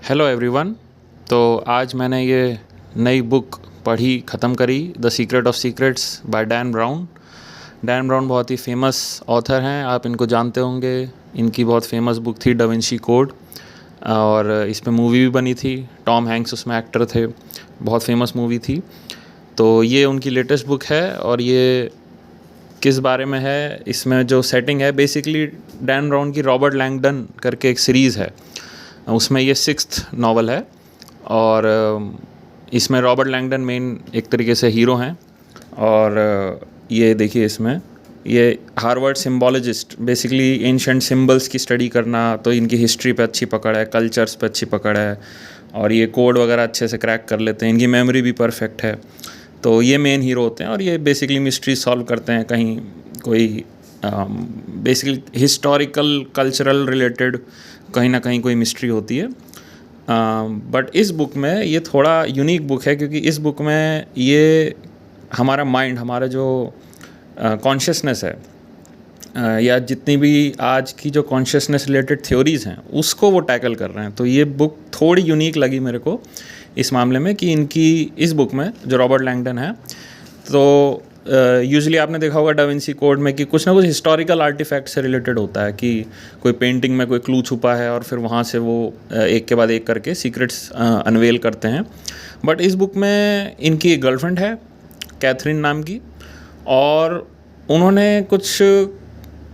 Hello everyone. तो आज मैंने ये नई बुक पढ़ी, ख़त्म करी, the secret of secrets by Dan Brown. Dan Brown बहुत ही फेमस ऑथर हैं, आप इनको जानते होंगे। इनकी बहुत फेमस बुक थी दा विंची कोड, और इस पे मूवी भी बनी थी। टॉम हैंक्स उसमें एक्टर थे, बहुत फेमस मूवी थी। तो ये उनकी लेटेस्ट बुक है, और ये किस बारे में है, इसमें जो सेटिंग है बेसिकली डैन ब्राउन की रॉबर्ट लैंगडन करके एक सीरीज़ है, उसमें ये 6th नावल है। और इसमें रॉबर्ट लैंगडन मेन एक तरीके से हीरो हैं। और ये देखिए, इसमें ये हार्वर्ड सिम्बोलॉजिस्ट, बेसिकली एंशिएंट सिंबल्स की स्टडी करना, तो इनकी हिस्ट्री पे अच्छी पकड़ है, कल्चर्स पे अच्छी पकड़ है, और ये कोड वगैरह अच्छे से क्रैक कर लेते हैं, इनकी मेमोरी भी परफेक्ट है। तो ये मेन हीरो होते हैं, और ये बेसिकली मिस्ट्री सॉल्व करते हैं, कहीं कोई बेसिकली हिस्टोरिकल कल्चरल रिलेटेड कहीं ना कहीं कोई मिस्ट्री होती है। बट इस बुक में ये थोड़ा यूनिक बुक है, क्योंकि इस बुक में ये हमारा माइंड, हमारा जो कॉन्शियसनेस है, या जितनी भी आज की जो कॉन्शियसनेस रिलेटेड थ्योरीज़ हैं, उसको वो टैकल कर रहे हैं। तो ये बुक थोड़ी यूनिक लगी मेरे को इस मामले में, कि इनकी इस बुक में जो रॉबर्ट लैंगडन है, तो यूजुअली आपने देखा होगा डा विंची कोड में कि कुछ ना कुछ हिस्टोरिकल आर्टिफैक्ट से रिलेटेड होता है, कि कोई पेंटिंग में कोई क्लू छुपा है, और फिर वहाँ से वो एक के बाद एक करके सीक्रेट्स अनवेल करते हैं। बट इस बुक में इनकी एक गर्लफ्रेंड है, कैथरीन नाम की, और उन्होंने कुछ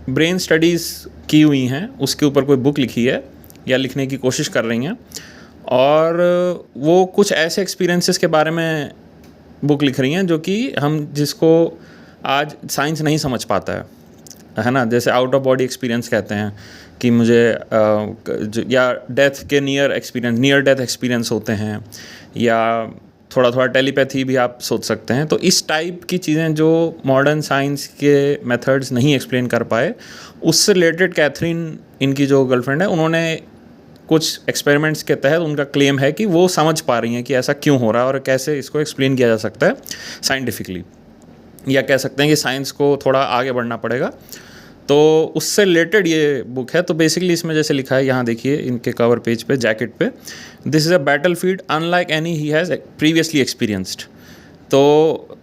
ब्रेन स्टडीज़ की हुई हैं, उसके ऊपर कोई बुक लिखी है या लिखने की कोशिश कर रही हैं। और वो कुछ ऐसे एक्सपीरियंसेस के बारे में बुक लिख रही हैं जो कि जिसको आज साइंस नहीं समझ पाता है ना। जैसे आउट ऑफ बॉडी एक्सपीरियंस कहते हैं, कि मुझे या डेथ के नियर डेथ एक्सपीरियंस होते हैं, या थोड़ा थोड़ा टेलीपैथी भी आप सोच सकते हैं। तो इस टाइप की चीज़ें जो मॉडर्न साइंस के मेथड्स नहीं एक्सप्लेन कर पाए, उससे रिलेटेड कैथरीन, इनकी जो गर्लफ्रेंड है, उन्होंने कुछ एक्सपेरिमेंट्स के तहत उनका क्लेम है कि वो समझ पा रही हैं कि ऐसा क्यों हो रहा है और कैसे इसको एक्सप्लेन किया जा सकता है साइंटिफिकली, या कह सकते हैं कि साइंस को थोड़ा आगे बढ़ना पड़ेगा। तो उससे रिलेटेड ये बुक है। तो बेसिकली इसमें जैसे लिखा है, यहाँ देखिए इनके कवर पेज पे, जैकेट पे, this is a battle field unlike any he has previously experienced. तो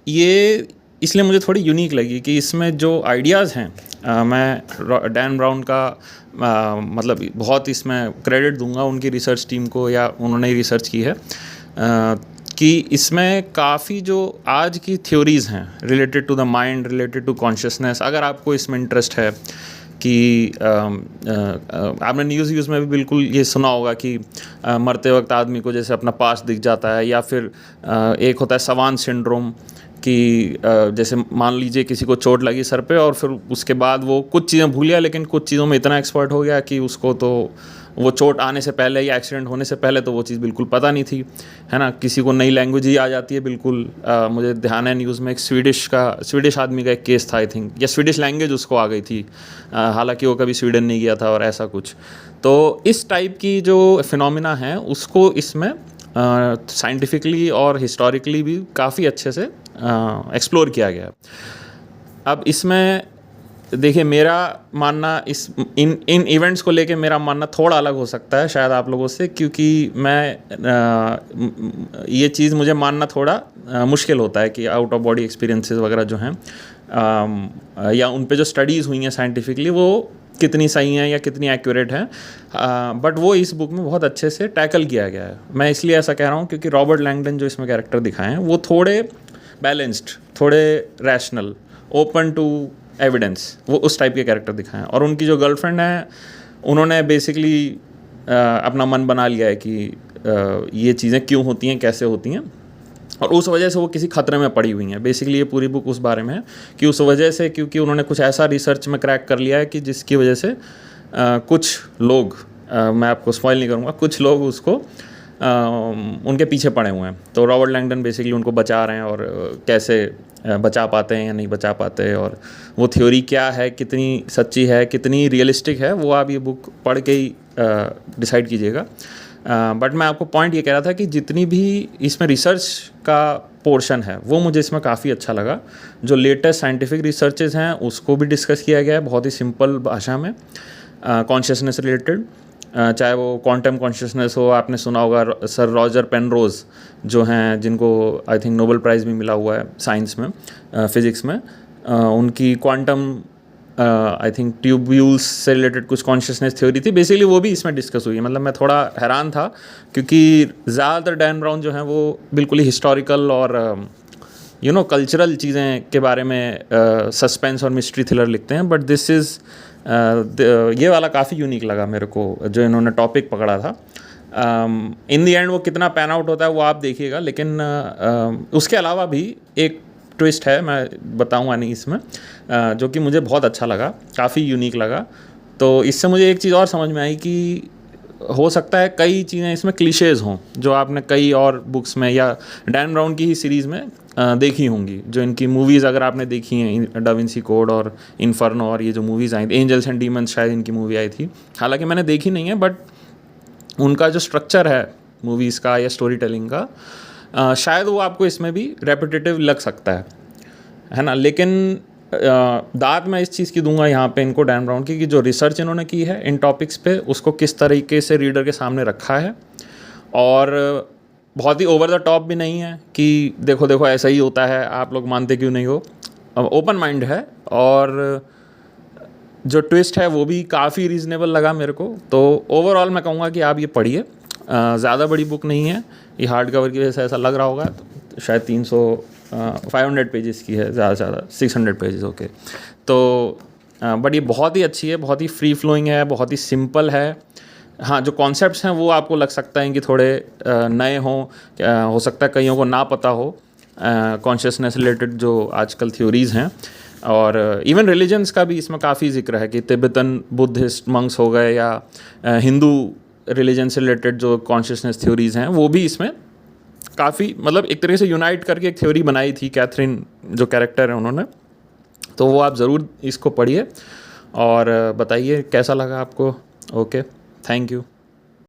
ये इसलिए मुझे थोड़ी यूनिक लगी कि इसमें जो आइडियाज़ हैं, मैं डैन ब्राउन का मतलब बहुत इसमें क्रेडिट दूंगा उनकी रिसर्च टीम को, या उन्होंने रिसर्च की है, कि इसमें काफ़ी जो आज की थ्योरीज़ हैं related to the mind, related to consciousness, अगर आपको इसमें इंटरेस्ट है, कि आपने न्यूज़ में भी बिल्कुल ये सुना होगा कि मरते वक्त आदमी को जैसे अपना पास्ट दिख जाता है, या फिर एक होता है सवान सिंड्रोम, कि जैसे मान लीजिए किसी को चोट लगी सर पे, और फिर उसके बाद वो कुछ चीज़ें भूल गया, लेकिन कुछ चीज़ों में इतना एक्सपर्ट हो गया कि उसको तो वो चोट आने से पहले या एक्सीडेंट होने से पहले तो वो चीज़ बिल्कुल पता नहीं थी, है ना। किसी को नई लैंग्वेज ही आ जाती है बिल्कुल। मुझे ध्यान है न्यूज़ में एक स्वीडिश आदमी का एक केस था, आई थिंक, या स्वीडिश लैंग्वेज उसको आ गई थी, हालांकि वो कभी स्वीडन नहीं गया था, और ऐसा कुछ। तो इस टाइप की जो फिनोमिना है, उसको इसमें साइंटिफिकली और हिस्टोरिकली भी काफ़ी अच्छे से एक्सप्लोर किया गया। अब इसमें देखिए, मेरा मानना इन इवेंट्स को लेके मेरा मानना थोड़ा अलग हो सकता है शायद आप लोगों से, क्योंकि ये चीज़ मुझे मानना थोड़ा मुश्किल होता है कि आउट ऑफ बॉडी एक्सपीरियंसेस वगैरह जो हैं, या उन पे जो स्टडीज़ हुई हैं साइंटिफिकली, वो कितनी सही हैं या कितनी एक्यूरेट हैं। बट वो इस बुक में बहुत अच्छे से टैकल किया गया है। मैं इसलिए ऐसा कह रहा हूँ क्योंकि रॉबर्ट लैंगडन जो इसमें कैरेक्टर दिखाए हैं, वो थोड़े बैलेंस्ड, थोड़े रैशनल, ओपन टू एविडेंस, वो उस टाइप के कैरेक्टर दिखाएं। और उनकी जो गर्लफ्रेंड है, उन्होंने बेसिकली अपना मन बना लिया है कि ये चीज़ें क्यों होती हैं, कैसे होती हैं, और उस वजह से वो किसी खतरे में पड़ी हुई हैं। बेसिकली ये पूरी बुक उस बारे में है कि उस वजह से, क्योंकि उन्होंने कुछ ऐसा रिसर्च में क्रैक कर लिया है कि जिसकी वजह से कुछ लोग, मैं आपको स्पॉइल नहीं करूँगा, कुछ लोग उसको उनके पीछे पड़े हुए हैं। तो रॉबर्ट लैंगडन बेसिकली उनको बचा रहे हैं, और कैसे बचा पाते हैं या नहीं बचा पाते, और वो थ्योरी क्या है, कितनी सच्ची है, कितनी रियलिस्टिक है, वो आप ये बुक पढ़ के ही डिसाइड कीजिएगा। बट मैं आपको पॉइंट ये कह रहा था कि जितनी भी इसमें रिसर्च का पोर्शन है, वो मुझे इसमें काफ़ी अच्छा लगा। जो लेटेस्ट साइंटिफिक रिसर्चेज हैं उसको भी डिस्कस किया गया है बहुत ही सिंपल भाषा में, कॉन्शियसनेस रिलेटेड। चाहे वो क्वांटम कॉन्शियसनेस हो, आपने सुना होगा सर रॉजर पेनरोज जो हैं, जिनको आई थिंक नोबेल प्राइज़ भी मिला हुआ है साइंस में, फिज़िक्स में। उनकी क्वांटम आई थिंक ट्यूब्यूल्स से रिलेटेड कुछ कॉन्शियसनेस थ्योरी थी, बेसिकली वो भी इसमें डिस्कस हुई है। मतलब मैं थोड़ा हैरान था क्योंकि ज़्यादातर डैन ब्राउन जो हैं वो बिल्कुल ही हिस्टोरिकल और कल्चरल चीज़ें के बारे में सस्पेंस और मिस्ट्री थ्रिलर लिखते हैं, बट दिस इज़ ये वाला काफ़ी यूनिक लगा मेरे को जो इन्होंने टॉपिक पकड़ा था। इन दी एंड वो कितना पैन आउट होता है वो आप देखिएगा, लेकिन उसके अलावा भी एक ट्विस्ट है, मैं बताऊंगा नहीं इसमें, जो कि मुझे बहुत अच्छा लगा, काफ़ी यूनिक लगा। तो इससे मुझे एक चीज़ और समझ में आई कि हो सकता है कई चीज़ें इसमें क्लीशेज़ हों जो आपने कई और बुक्स में या डैन ब्राउन की ही सीरीज़ में देखी होंगी। जो इनकी मूवीज़ अगर आपने देखी हैं, डा विंची कोड और इन्फर्नो और ये जो मूवीज़ आई थी, एंजल्स एंड डीमंस शायद इनकी मूवी आई थी, हालांकि मैंने देखी नहीं है, बट उनका जो स्ट्रक्चर है मूवीज़ का या स्टोरी टेलिंग का, शायद वो आपको इसमें भी रेपिटेटिव लग सकता है ना। लेकिन दाद मैं इस चीज़ की दूंगा यहाँ पे इनको, डैन ब्राउन की, कि जो रिसर्च इन्होंने की है इन टॉपिक्स पे उसको किस तरीके से रीडर के सामने रखा है, और बहुत ही ओवर द टॉप भी नहीं है कि देखो देखो ऐसा ही होता है, आप लोग मानते क्यों नहीं हो। ओपन माइंड है, और जो ट्विस्ट है वो भी काफ़ी रीज़नेबल लगा मेरे को। तो ओवरऑल मैं कहूँगा कि आप ये पढ़िए। ज़्यादा बड़ी बुक नहीं है, ये हार्ड कवर की वजह से ऐसा लग रहा होगा, तो शायद 500 पेजेस की है, ज़्यादा से ज़्यादा 600 पेजेस, ओके। तो बट ये बहुत ही अच्छी है, बहुत ही फ्री फ्लोइंग है, बहुत ही सिंपल है। हाँ, जो कॉन्सेप्ट्स हैं वो आपको लग सकता है कि थोड़े नए हों, हो सकता है कईयों को ना पता हो कॉन्शियसनेस रिलेटेड जो आजकल थ्योरीज़ हैं, और इवन रिलीजन्स का भी इसमें काफ़ी जिक्र है कि तिब्बतन बुद्धिस्ट मंक्स हो गए या हिंदू रिलीजन से रिलेटेड जो कॉन्शियसनेस थ्योरीज़ हैं वो भी इसमें काफ़ी, मतलब एक तरीके से यूनाइट करके एक थ्योरी बनाई थी कैथरीन जो कैरेक्टर है उन्होंने। तो वो आप ज़रूर इसको पढ़िए और बताइए कैसा लगा आपको। Okay, thank you.